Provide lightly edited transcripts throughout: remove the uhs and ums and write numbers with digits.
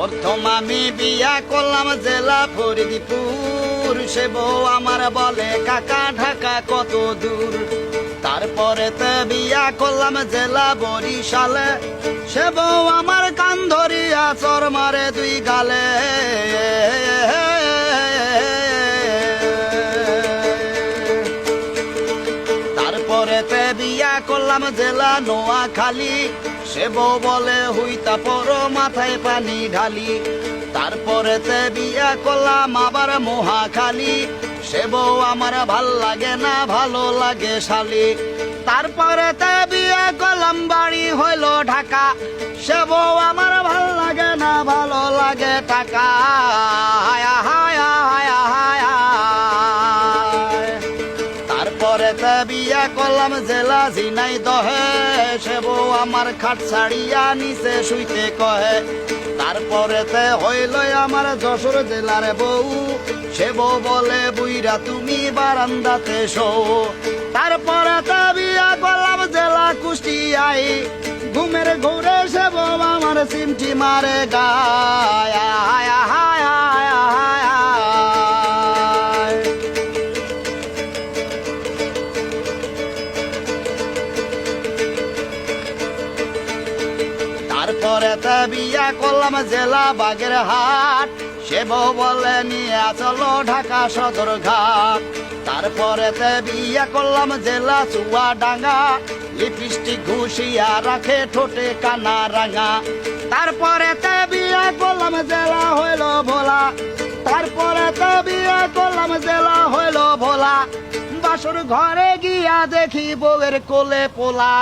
প্রথম আমি বিয়া করলাম জেলা ফরিদপুর, সে বউ আমার বলে কাকা ঢাকা কত দূর। তারপরে তে বিয়া করলাম জেলা বরিশালে, সে বউ আমার কান ধরিয়া চর মারে দুই গালে। তারপরে তে বিয়া করলাম জেলা নোয়াখালী, সে বউ বলে হুইতা পড়ো মাথায় পানি ঢালি। তারপরে তে বিয়া করলাম আবার মহাখালী, সে বউ আমার ভাল লাগে না ভালো লাগে শালি। তারপরে তে বিয়া করলাম বাড়ি হইল ঢাকা, সে বউ আমার ভাল লাগে না ভালো লাগে টাকা। হায়া হায়া হায়া হায়া। তারপরে তে বিয়া করলাম জেলা ঝিনাইদহে, সে বউ আমার খাট ছাড়িয়া নিচে শুইতে কহে। তারপরে তে হইল আমার যশোর জেলার বউ, সে বউ বলে বুইরা তুমি বারান্দাতে শো। তারপরে তে বিয়া করলাম জেলা কুষ্টিয়ায়, ঘুমের ঘুরে সে বউ আমার সিমটি মারে গায়। হায়া হায়া হায়া হায়া। তারপরে তে বিয়া করলাম জেলা বাগেরহাট, সে বউ বলে নিয়ে চলো ঢাকা সদর ঘাট। তারপরে তে বিয়া করলাম জেলা চুয়াডাঙ্গা, লিপস্টিক ঘুষিয়া রাখে ঠোঁটে কানা রাঙা। তারপরে তে বিয়া করলাম জেলা হইল ভোলা। তারপরে তে বিয়া করলাম জেলা হইল ভোলা, বাসর ঘরে গিয়া দেখি বউয়ের কোলে পোলা।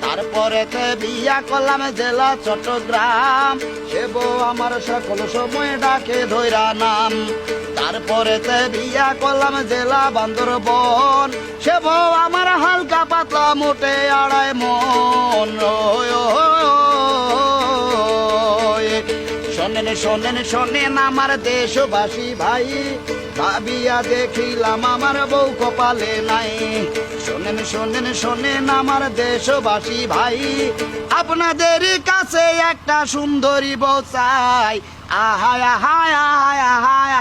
তারপরে তে বিয়া করলাম জেলা চট্টগ্রাম, সে বউ আমার সকল সময় ডাকে ধৈরা নাম। তারপরে তে বিয়া করলাম জেলা বান্দরবন, সে বউ আমার হালকা পাতলা মোটে আড়াই মন। শোনেন শোনেন শোনেন আমার দেশবাসী ভাই, ভাবিয়া দেখিলাম আমার বউ কপালে নাই। শোনেন শোনেন শোনেন আমার দেশবাসী ভাই, আপনাদের কাছে একটা সুন্দরী বউ চাই। আহায় আহায় আহায় আহায়।